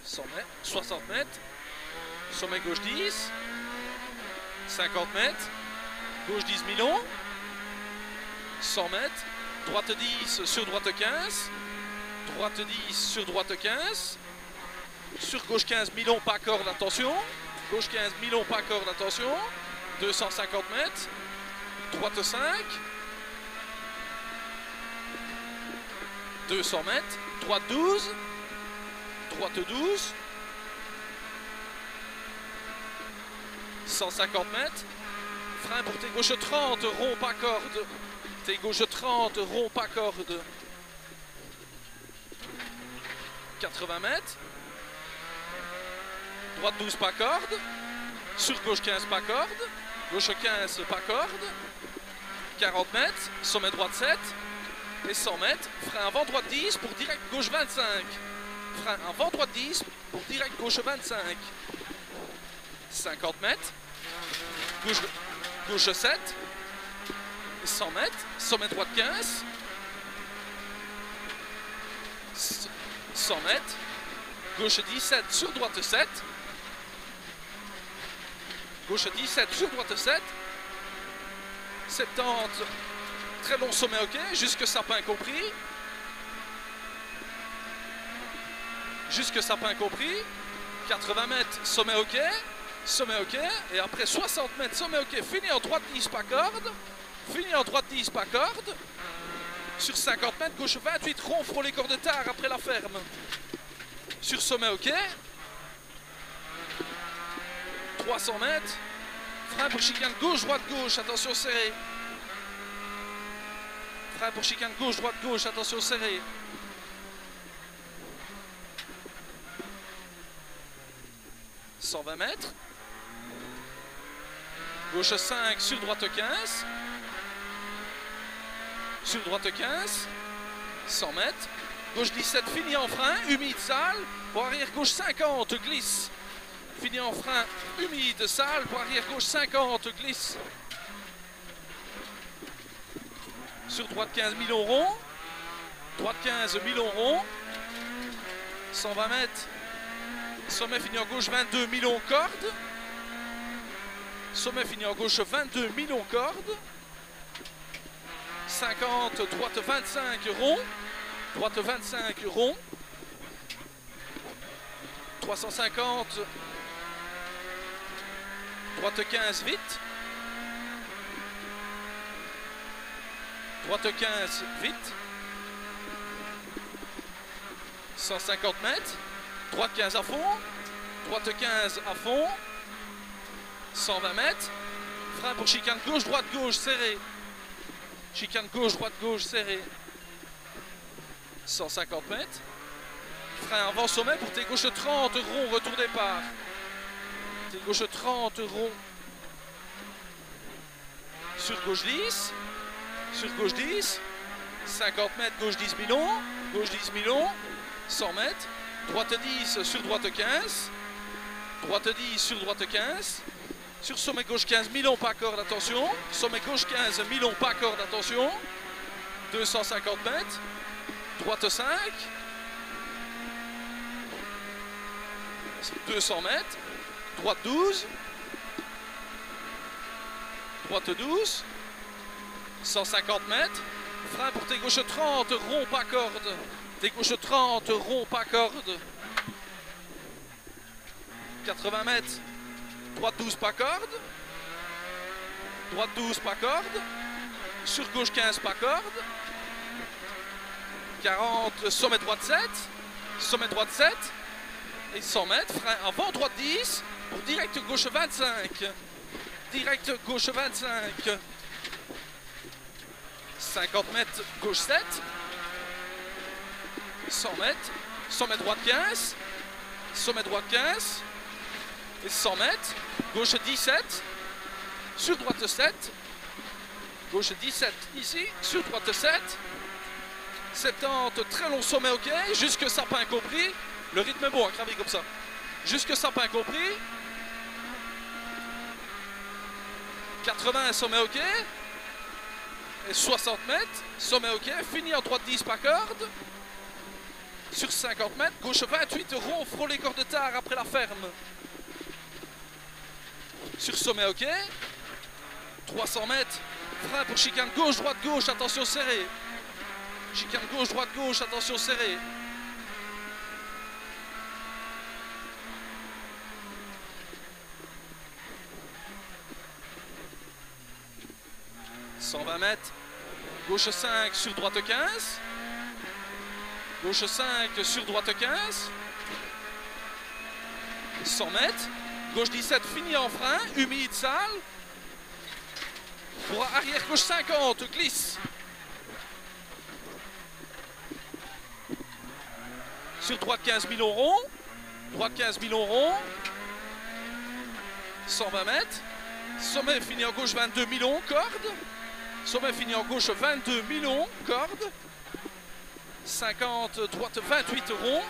100 mètres, 60 mètres, sommet gauche 10, 50 mètres, gauche 10 Milon, 100 mètres, droite 10 sur droite 15, droite 10 sur droite 15, sur gauche 15 Milon pas corde, attention, gauche 15 Milon pas corde, attention, 250 mètres, droite 5, 200 mètres, droite 12, droite 12, 150 mètres, frein pour tes gauche 30, rond pas corde, tes gauche 30, rond pas corde, 80 mètres, droite 12 pas corde, sur gauche 15 pas corde, gauche 15 pas corde, 40 mètres, sommet droite 7, et 100 mètres, frein avant droite 10 pour direct gauche 25. Frein avant droite 10 pour direct gauche 25. 50 mètres, gauche 7, et 100 mètres, sommet droite 15. 100 mètres, gauche 17 sur droite 7. Gauche 17 sur droite 7. 70, très long sommet ok, jusque sapin compris. Jusque sapin compris. 80 mètres, sommet ok. Sommet ok. Et après 60 mètres, sommet ok. Fini en droite 10 pas corde. Fini en droite 10 pas corde. Sur 50 mètres, gauche 28, rond, frôler corde tard après la ferme. Sur sommet ok. 300 mètres. Frein pour chicane gauche, droite, gauche, attention serré. Frein pour chicane gauche, droite, gauche, attention serré. 120 mètres. Gauche 5 sur droite 15. Sur droite 15. 100 mètres. Gauche 17, fini en frein, humide, sale. Pour arrière gauche 50, glisse. Fini en frein, humide, sale. Pour arrière gauche 50, glisse. Sur droite 15, Milon rond. Droite 15, Milon rond. 120 mètres. Sommet fini en gauche 22, Milon corde. Sommet fini en gauche 22, Milon corde. 50, droite 25, rond. Droite 25, rond. 350. Droite 15, vite. Droite 15, vite. 150 mètres. Droite 15 à fond. Droite 15 à fond. 120 mètres. Frein pour chicane gauche, droite, gauche, serré. Chicane gauche, droite, gauche, serré. 150 mètres. Frein avant sommet pour tes gauche 30, rond, retour départ. Tes gauche 30, rond. Sur gauche 10. Sur gauche 10. 50 mètres, gauche 10 Milon. Gauche 10 Milon. 100 mètres. Droite 10 sur droite 15. Droite 10 sur droite 15. Sur sommet gauche 15, Milon pas corde, attention. Sommet gauche 15, Milon pas corde, attention. 250 mètres. Droite 5. 200 mètres. Droite 12. Droite 12. 150 mètres. Frein pour tes gauche 30, rond pas corde. Tes gauche 30, rond pas corde. 80 mètres. Droite 12 pas corde. Droite 12 pas corde. Sur gauche 15 pas corde. 40, sommet droite 7. Sommet droite 7. Et 100 mètres. Frein avant droite 10. Pour direct gauche 25. Direct gauche 25. 50 mètres gauche 7. 100 mètres. Sommet droite 15. Sommet droite 15. Et 100 mètres. Gauche 17. Sur droite 7. Gauche 17 ici. Sur droite 7. 70, très long sommet ok. Jusque sapin compris. Le rythme est bon à graver comme ça. Jusque sapin compris. 80, sommet ok. Et 60 mètres. Sommet ok. Fini en droite 10 pas corde. sur 50 mètres, gauche 28, rond, frôler corps de tard après la ferme. Sur sommet, ok. 300 mètres, frein pour chicane gauche, droite, gauche, attention serré. Chicane gauche, droite, gauche, attention serré. « 120 mètres, gauche 5 sur droite 15, gauche 5 sur droite 15, 100 mètres, gauche 17 fini en frein, humide, sale, pour arrière gauche 50, glisse, sur droite 15 millions rond, droite 15 millions rond, 120 mètres, sommet fini en gauche 22 millions, corde, sommet fini en gauche 22 millions, corde, 50, droite 28 rond,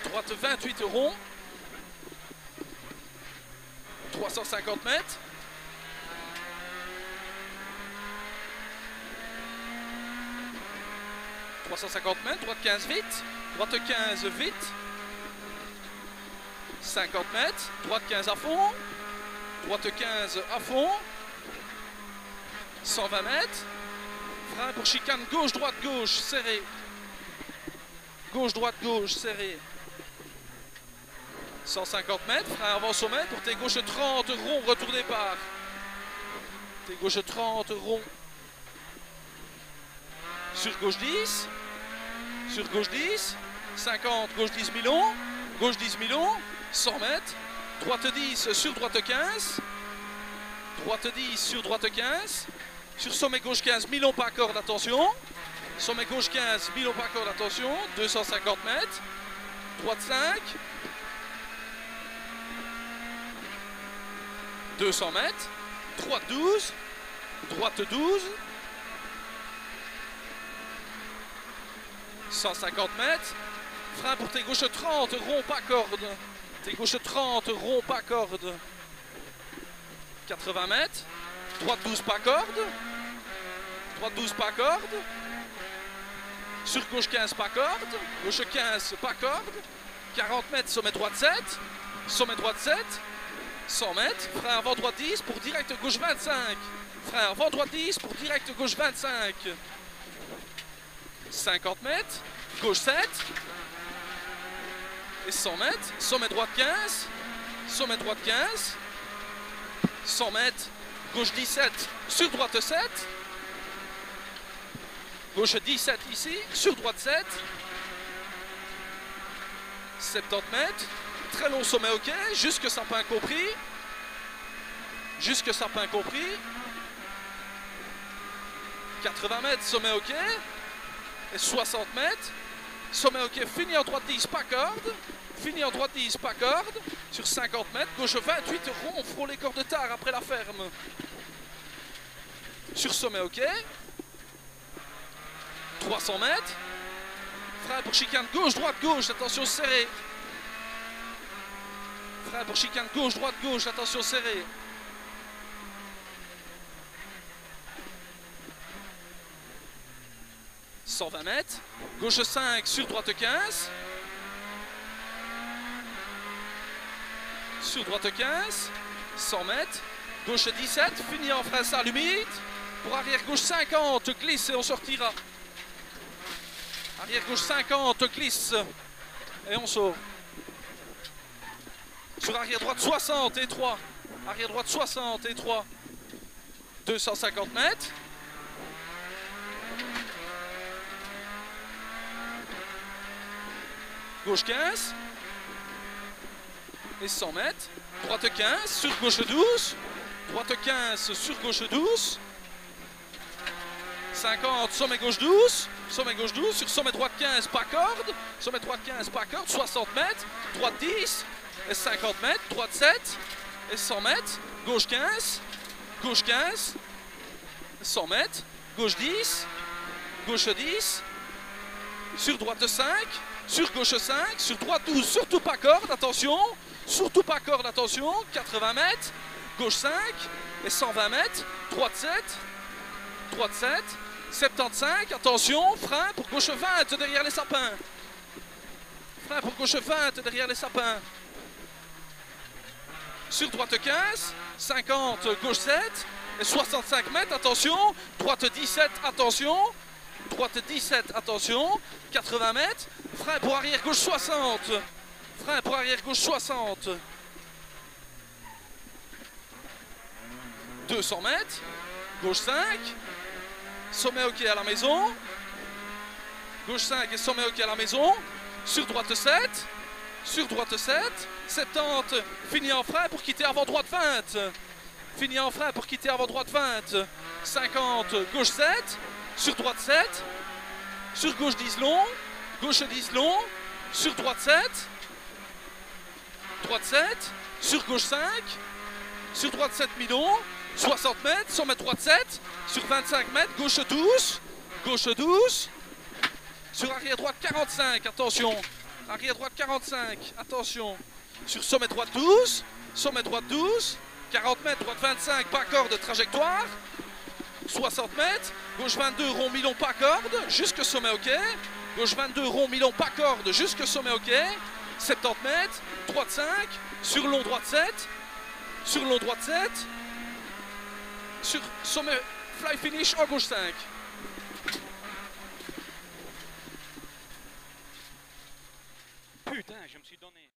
droite 28 rond, 350 mètres, droite 15 vite, droite 15 vite, 50 mètres, droite 15 à fond, droite 15 à fond, 120 mètres, frein pour chicane gauche, droite, gauche, serré, gauche, droite, gauche, serré, 150 mètres, frein avant sommet pour tes gauche 30, rond, retour départ, tes gauche 30, rond, sur gauche 10, sur gauche 10, 50, gauche 10 millions, gauche 10 millions, 100 mètres, droite 10 sur droite 15, droite 10 sur droite 15, sur sommet gauche 15, millions pas corde, attention, sommet gauche 15, millions pas corde, attention, 250 mètres, droite 5, 200 mètres, droite 12, droite 12, 150 mètres, frein pour tes gauche 30, rond pas corde, tes gauche 30, rond pas corde, 80 mètres, droite 12 pas corde, droite 12 pas corde, sur gauche 15 pas corde, gauche 15 pas corde, 40 mètres, sommet droite 7, sommet droite 7, 100 mètres, frein avant droite 10 pour direct gauche 25, frein avant droite 10 pour direct gauche 25, 50 mètres, gauche 7, et 100 mètres, sommet droite 15, sommet droite 15, 100 mètres, gauche 17, sur droite 7, gauche 17 ici, sur droite 7, 70 mètres, très long sommet ok, jusque sapin compris, jusque sapin compris, 80 mètres, sommet ok, et 60 mètres, sommet ok, fini en droite 10, pas corde, fini en droite 10, pas corde, sur 50 mètres, gauche 28, rond, frôle les corps de tard après la ferme, sur sommet ok, 300 mètres, frein pour chicane gauche, droite, gauche, attention serré, frein pour chicane gauche, droite, gauche, attention serré, 120 mètres, gauche 5 sur droite 15, sur droite 15, 100 mètres, gauche 17, fini en frein sale humide, pour arrière gauche 50, glisse et on sortira. Arrière gauche 50, glisse et on sort. Sur arrière droite 60 et 3, arrière droite 60 et 3, 250 mètres. Gauche 15 et 100 mètres, droite 15 sur gauche 12, droite 15 sur gauche 12, 50, sommet gauche 12, sur sommet droite 15, pas corde, sommet droite 15, pas corde, 60 mètres, droite 10 et 50 mètres, droite 7 et 100 mètres, gauche 15, 100 mètres, gauche 10, sur droite 5, sur gauche 5, sur droite 12, surtout pas corde, attention, 80 mètres, gauche 5 et 120 mètres, droite 7, 75, attention, frein pour gauche 20 derrière les sapins. Frein pour gauche 20 derrière les sapins. Sur droite 15, 50, gauche 7, et 65 mètres, attention, droite 17, attention, droite 17, attention, 80 mètres, frein pour arrière gauche 60, frein pour arrière gauche 60, 200 mètres, gauche 5, sommet ok à la maison, gauche 5 et sommet ok à la maison, sur droite 7, sur droite 7, 70, fini en frein pour quitter avant droite 20, fini en frein pour quitter avant droite 20, 50, gauche 7, sur droite 7, sur gauche 10 long, gauche 10 long, sur droite 7, droite 7, sur gauche 5, sur droite 7 mi-long, 60 mètres, sommet droite 7, sur 25 mètres, gauche 12, sur arrière droite 45, attention, arrière droite 45, attention, sur sommet droite 12, 40 mètres, droite 25, pas corde, trajectoire, 60 mètres, gauche 22, rond mi-long, pas corde, jusque sommet ok, gauche 22, rond mi-long, pas corde, jusque sommet ok, 70 mètres, droite 5, sur long droite 7, sur long droite 7, sur sommet fly finish en gauche 5. Putain, je me suis donné.